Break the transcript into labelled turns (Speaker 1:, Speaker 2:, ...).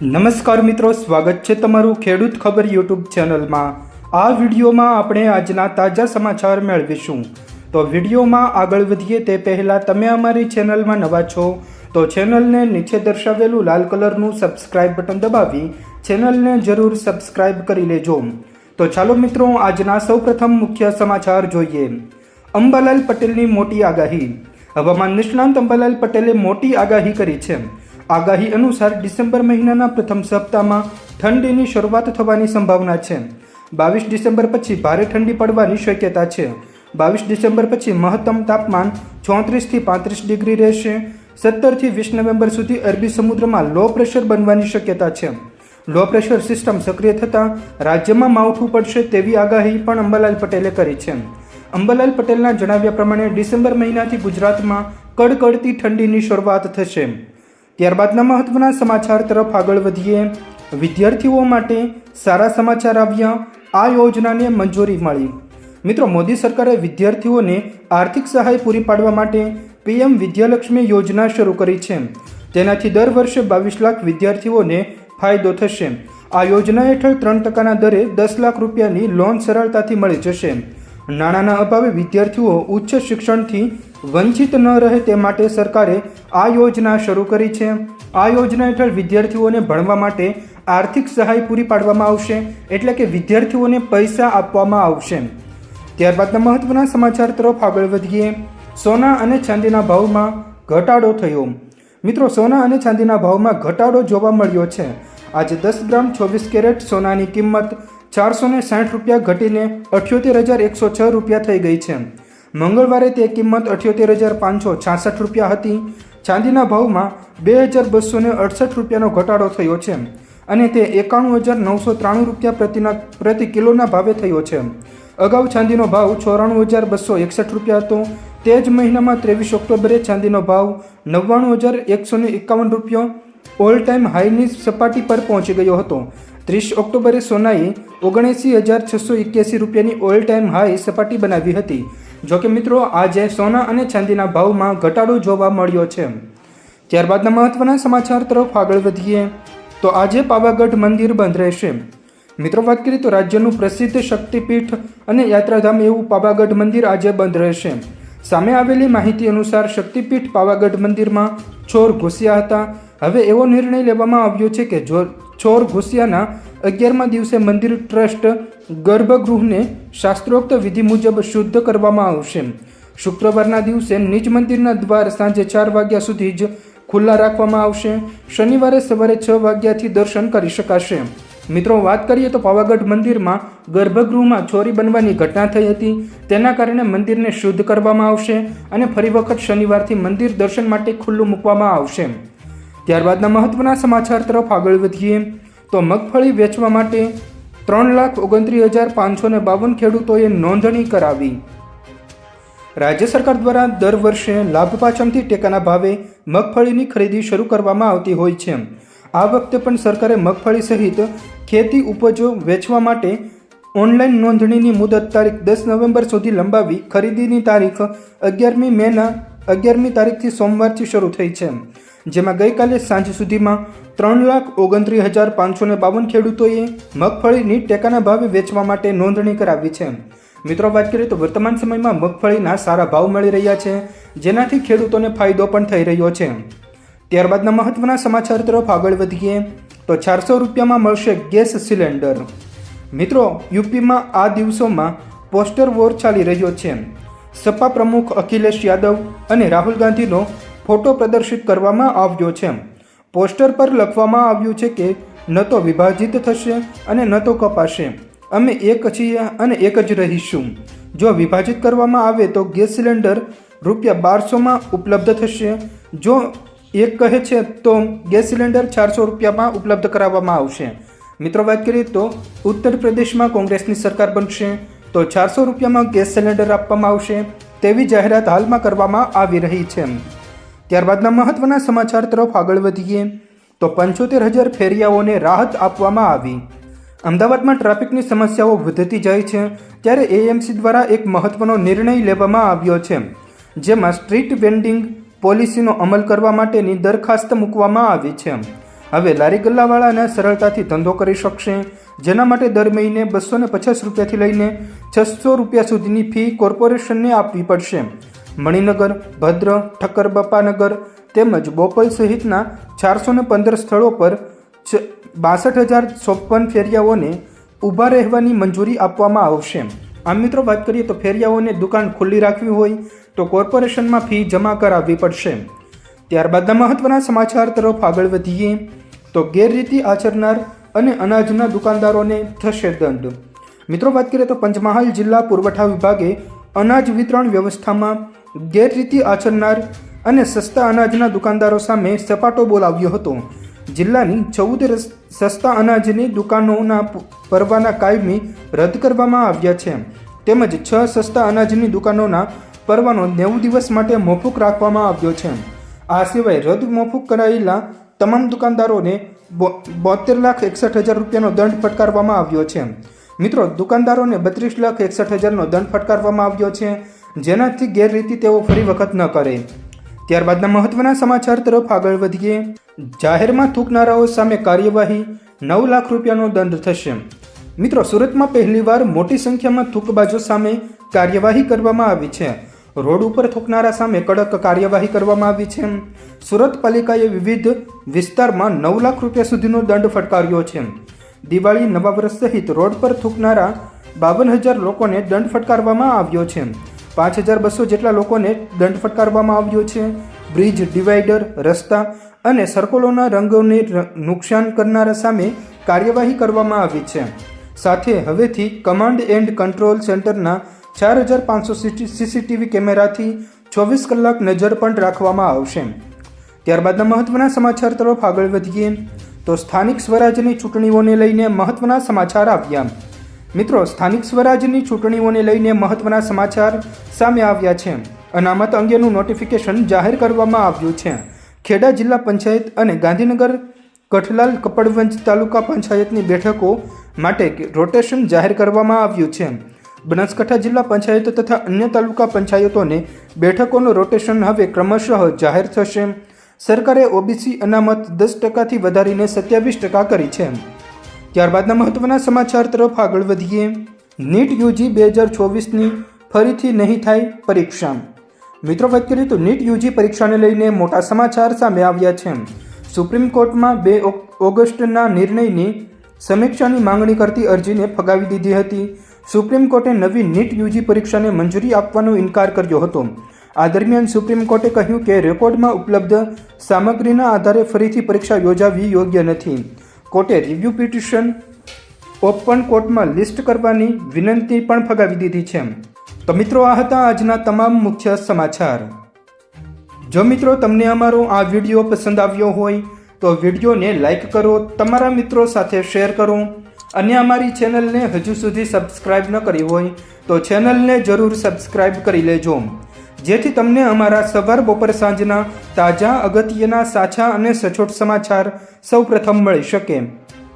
Speaker 1: નમસ્કાર મિત્રો, સ્વાગત છે તમારું ખેડૂત ખબર યુટ્યુબ ચેનલમાં। આ વિડીયોમાં આપણે આજના તાજા સમાચાર મેળવીશું। તો વિડીયોમાં આગળ વધીએ તે પહેલાં તમે અમારી ચેનલમાં નવા છો તો ચેનલને નીચે દર્શાવેલું લાલ કલરનું સબસ્ક્રાઇબ બટન દબાવી ચેનલને જરૂર સબસ્ક્રાઇબ કરી લેજો। તો ચાલો મિત્રો, આજના સૌપ્રથમ મુખ્ય સમાચાર જોઈએ। અંબાલાલ પટેલની મોટી આગાહી। હવામાન નિષ્ણાંત અંબાલાલ પટેલે મોટી આગાહી કરી છે। આગાહી અનુસાર ડિસેમ્બર મહિનાના પ્રથમ સપ્તાહમાં ઠંડીની શરૂઆત થવાની સંભાવના છે। 22 ડિસેમ્બર પછી ભારે ઠંડી પડવાની શક્યતા છે। 22 ડિસેમ્બર પછી મહત્તમ તાપમાન 34 થી 35 ડિગ્રી રહેશે। 17 થી 20 નવેમ્બર સુધી અરબી સમુદ્રમાં લો પ્રેશર બનવાની શક્યતા છે। લો પ્રેશર સિસ્ટમ સક્રિય થતાં રાજ્યમાં માવઠું પડશે તેવી આગાહી પણ અંબાલાલ પટેલે કરી છે। અંબાલાલ પટેલના જણાવ્યા પ્રમાણે ડિસેમ્બર મહિનાથી ગુજરાતમાં કડકડતી ઠંડીની શરૂઆત થશે। ત્યારબાદના મહત્વના સમાચાર તરફ આગળ વધીએ। વિદ્યાર્થીઓ માટે સારા સમાચાર આવ્યા। આ યોજનાને મંજૂરી મળી। મિત્રો, મોદી સરકારે વિદ્યાર્થીઓને આર્થિક સહાય પૂરી પાડવા માટે પીએમ વિદ્યાલક્ષ્મી યોજના શરૂ કરી છે। તેનાથી દર વર્ષે 22 લાખ વિદ્યાર્થીઓને ફાયદો થશે। આ યોજના હેઠળ 3%ના દરે 10 લાખ રૂપિયાની લોન સરળતાથી મળી જશે। નાણાંના અભાવે વિદ્યાર્થીઓ ઉચ્ચ શિક્ષણથી વંચિત ન રહે તે માટે સરકારે આ યોજના શરૂ કરી છે। આ યોજના હેઠળ વિદ્યાર્થીઓને ભણવા માટે આર્થિક સહાય પૂરી પાડવામાં આવશે, એટલે કે વિદ્યાર્થીઓને પૈસા આપવામાં આવશે। ત્યારબાદના મહત્વના સમાચાર તરફ આગળ વધીએ। સોના અને ચાંદીના ભાવમાં ઘટાડો થયો। મિત્રો, સોના અને ચાંદીના ભાવમાં ઘટાડો જોવા મળ્યો છે। આજે 10 ગ્રામ 24 કેરેટ સોનાની કિંમત 460 રૂપિયા ઘટીને 78,106 રૂપિયા થઈ ગઈ છે। મંગળવારે તે કિંમત 78,566 રૂપિયા હતી। ચાંદીના ભાવમાં 2,268 રૂપિયાનો ઘટાડો થયો છે અને તે 91,993 રૂપિયા પ્રતિ કિલોના ભાવે થયો છે। અગાઉ ચાંદીનો ભાવ 94,261 રૂપિયા હતો। તે જ મહિનામાં 23 ઓક્ટોબરે ચાંદીનો ભાવ 99,151 રૂપિયા ઓલ ટાઈમ હાઈની સપાટી પર પહોંચી ગયો હતો। 30 ઓક્ટોબરે સોનાએ 79,681 રૂપિયાની ઓલ ટાઈમ હાઈ સપાટી બનાવી હતી। જોકે મિત્રો, આજે સોના અને ચાંદીના ભાવમાં ઘટાડો જોવા મળ્યો છે। ત્યારબાદના મહત્વના સમાચાર તરફ આગળ વધીએ તો આજે પાવાગઢ મંદિર બંધ રહેશે। મિત્રો, વાત કરીએ તો રાજ્યનું પ્રસિદ્ધ શક્તિપીઠ અને યાત્રાધામ એવું પાવાગઢ મંદિર આજે બંધ રહેશે। સામે આવેલી માહિતી અનુસાર શક્તિપીઠ પાવાગઢ મંદિરમાં ચોર ઘૂસ્યા હતા। હવે એવો નિર્ણય લેવામાં આવ્યો છે કે ચોર ઘૂસ્યાના 11મા દિવસે મંદિર ટ્રસ્ટ ગર્ભગૃહને શાસ્ત્રોક્ત વિધિ મુજબ શુદ્ધ કરવામાં આવશે। શુક્રવારના દિવસે નિજ મંદિરના દ્વાર સાંજે 4 વાગ્યા સુધી જ ખુલ્લા રાખવામાં આવશે। શનિવારે સવારે 6 વાગ્યાથી દર્શન કરી શકાશે। મિત્રો, વાત કરીએ તો પાવાગઢ મંદિરમાં ગર્ભગૃહમાં ચોરી બનવાની ઘટના થઈ હતી। તેના કારણે મંદિરને શુદ્ધ કરવામાં આવશે અને ફરી વખત શનિવારથી મંદિર દર્શન માટે ખુલ્લું મૂકવામાં આવશે। ત્યારબાદના મહત્વના સમાચાર તરફ આગળ વધીએ તો મગફળી વેચવા માટે 3,29,552 ખેડૂતોએ નોંધણી કરાવી। રાજ્ય સરકાર દ્વારા દર વર્ષે લાભ પાચમથી ટેકાના ભાવે મગફળીની ખરીદી શરૂ કરવામાં આવતી હોય છે। આ વખતે પણ સરકારે મગફળી સહિત ખેતી ઉપજો વેચવા માટે ઓનલાઈન નોંધણીની મુદત તારીખ 10 નવેમ્બર સુધી લંબાવી ખરીદીની તારીખ 11મી મેના 11મી તારીખથી સોમવારથી શરૂ થઈ છે, જેમાં ગઈકાલે સાંજ સુધીમાં 3,29,552 ખેડૂતોએ મગફળીની ટેકાના ભાવે વેચવા માટે નોંધણી કરાવી છે। મિત્રો, વાત કરીએ તો વર્તમાન સમયમાં મગફળીના સારા ભાવ મળી રહ્યા છે, જેનાથી ખેડૂતોને ફાયદો પણ થઈ રહ્યો છે। ત્યારબાદના મહત્વના સમાચાર તરફ આગળ વધીએ તો 400 રૂપિયામાં મળશે ગેસ સિલિન્ડર। મિત્રો, યુપીમાં આ દિવસોમાં પોસ્ટર વોર ચાલી રહ્યો છે। સપા પ્રમુખ અખિલેશ યાદવ અને રાહુલ ગાંધીનો ફોટો પ્રદર્શિત કરવામાં આવ્યો છે। પોસ્ટર પર લખવામાં આવ્યું છે કે ન તો વિભાજિત થશે અને ન તો કપાશે, અમે એક છીએ અને એક જ રહીશું। જો વિભાજિત કરવામાં આવે તો ગેસ સિલિન્ડર ₹1200માં ઉપલબ્ધ થશે। જો એક કહે છે તો ગેસ સિલિન્ડર 400 રૂપિયામાં ઉપલબ્ધ કરાવવામાં આવશે। મિત્રો, વાત કરીએ તો ઉત્તર પ્રદેશમાં કોંગ્રેસની સરકાર બનશે તો 400 રૂપિયામાં ગેસ સિલિન્ડર આપવામાં આવશે તેવી જાહેરાત હાલમાં કરવામાં આવી રહી છે। ત્યારબાદના મહત્વના સમાચાર તરફ આગળ વધીએ તો 75,000 ફેરિયાઓને રાહત આપવામાં આવી। અમદાવાદમાં ટ્રાફિકની સમસ્યાઓ વધતી જાય છે, ત્યારે એએમસી દ્વારા એક મહત્વનો નિર્ણય લેવામાં આવ્યો છે, જેમાં સ્ટ્રીટ વેન્ડિંગ પોલિસીનો અમલ કરવા માટેની દરખાસ્ત મૂકવામાં આવી છે। હવે લારી ગલ્લાવાળાને સરળતાથી ધંધો કરી શકશે, જેના માટે દર મહિને 250 રૂપિયાથી લઈને 600 રૂપિયા સુધીની ફી કોર્પોરેશનને આપવી પડશે. મણિનગર, ભદ્ર, ઠક્કર બપ્પાનગર તેમજ બોપલ સહિતના 415 સ્થળો પર 62,056 ફેરિયાઓને ઊભા રહેવાની મંજૂરી આપવામાં આવશે. આમ મિત્રો વાત કરીએ તો ફેરિયાઓને દુકાન ખુલ્લી રાખવી હોય તો કોર્પોરેશનમાં ફી જમા કરાવવી પડશે. ત્યારબાદના મહત્વના સમાચાર તરફ આગળ વધીએ તો ગેરરીતિ આચરનાર અને અનાજના દુકાનદારોને થશે દંડ. મિત્રો વાત કરીએ તો પંચમહાલ જિલ્લા પુરવઠા વિભાગે અનાજ વિતરણ વ્યવસ્થામાં ગેરરીતિ આચરનાર અને સસ્તા અનાજના દુકાનદારો સામે સપાટો બોલાવ્યો હતો. જિલ્લાની 14 સસ્તા અનાજની દુકાનોના પરવાના કાયમી રદ કરવામાં આવ્યા છે, તેમજ 6 સસ્તા અનાજની દુકાનોના પરવાનો 90 દિવસ માટે મોકૂફ રાખવામાં આવ્યો છે. આ સિવાય રદ મોકૂફ કરાયેલા તમામ દુકાનદારોને 72,61,000 રૂપિયાનો દંડ ફટકારવામાં આવ્યો છે. મિત્રો, દુકાનદારોને 32,61,000નો દંડ ફટકારવામાં આવ્યો છે, જેનાથી ગેરરીતિ તેઓ ફરી વખત ન કરે. ત્યારબાદના મહત્વના સમાચાર તરફ આગળ વધીએ. જાહેરમાં થૂંકનારાઓ સામે કાર્યવાહી, 9 લાખ રૂપિયાનો દંડ થશે. મિત્રો, સુરતમાં પહેલીવાર મોટી સંખ્યામાં થૂંકબાજો સામે કાર્યવાહી કરવામાં આવી છે. રોડ ઉપર થૂંકનારા સામે કડક કાર્યવાહી કરવામાં આવી છે. સુરત પાલિકાએ વિવિધ વિસ્તારમાં 9 લાખ રૂપિયા સુધીનો દંડ ફટકાર્યો છે. દિવાળી, નવા વર્ષ સહિત રોડ પર થૂંકનારા 52,000 લોકોને દંડ ફટકારવામાં આવ્યો છે. 5,200 જેટલા લોકોને દંડ ફટકારવામાં આવ્યો છે. બ્રિજ, ડિવાઈડર, રસ્તા અને સર્કલોના રંગોને નુકસાન કરનારા સામે કાર્યવાહી કરવામાં આવી છે. સાથે હવેથી કમાન્ડ એન્ડ કંટ્રોલ સેન્ટરના 4,500 સીસીટીવી કેમેરાથી 24 કલાક નજર પણ રાખવામાં આવશે. ત્યારબાદના મહત્વના સમાચાર તરફ આગળ વધીએ તો સ્થાનિક સ્વરાજ્યની ચૂંટણીઓને લઈને મહત્વના સમાચાર આવ્યા. મિત્રો, સ્થાનિક સ્વરાજ્યની ચૂંટણીઓને લઈને મહત્વના સમાચાર સામે આવ્યા છે. અનામત અંગેનું નોટિફિકેશન જાહેર કરવામાં આવ્યું છે. ખેડા જિલ્લા પંચાયત અને ગાંધીનગર કઠલાલ કપડવંજ તાલુકા પંચાયતની બેઠકો માટે રોટેશન જાહેર કરવામાં આવ્યું છે. બનાસકાંઠા જિલ્લા પંચાયત તથા અન્ય તાલુકા પંચાયતોને બેઠકોનું રોટેશન હવે ક્રમશઃ જાહેર થશે. સરકારે ઓબીસી અનામત 10%થી વધારીને 27% કરી છે. ત્યારબાદના મહત્વના સમાચાર તરફ આગળ વધીએ. નીટ યુજી 2024ની ફરીથી નહીં થાય પરીક્ષા. મિત્રો, વાત કરીએ તો નીટ યુજી પરીક્ષાને લઈને મોટા સમાચાર સામે આવ્યા છે. સુપ્રીમ કોર્ટમાં 2 ઓગસ્ટના નિર્ણયની સમીક્ષાની માંગણી કરતી અરજીને ફગાવી દીધી હતી. સુપ્રીમ કોર્ટે નવી નીટ યુજી પરીક્ષાને મંજૂરી આપવાનો ઇનકાર કર્યો હતો. આ દરમિયાન સુપ્રીમ કોર્ટે કહ્યું કે રેકોર્ડમાં ઉપલબ્ધ સામગ્રીના આધારે ફરીથી પરીક્ષા યોજાવી યોગ્ય નથી. કોર્ટે રિવ્યુ પિટિશન ઓપન કોર્ટમાં લિસ્ટ કરવાની વિનંતી પણ ફગાવી દીધી છે. તો મિત્રો, આ હતા આજના તમામ મુખ્ય સમાચાર. જો મિત્રો તમને અમારો આ વિડીયો પસંદ આવ્યો હોય તો વિડીયોને લાઈક કરો, તમારા મિત્રો સાથે શેર કરો અને અમારી ચેનલને હજુ સુધી સબસ્ક્રાઈબ ન કરી હોય તો ચેનલને જરૂર સબસ્ક્રાઈબ કરી લેજો, જેથી તમને અમારા સવાર, બપોર, સાંજના તાજા, અગત્યના, સાચા અને સચોટ સમાચાર સૌપ્રથમ મળી શકે.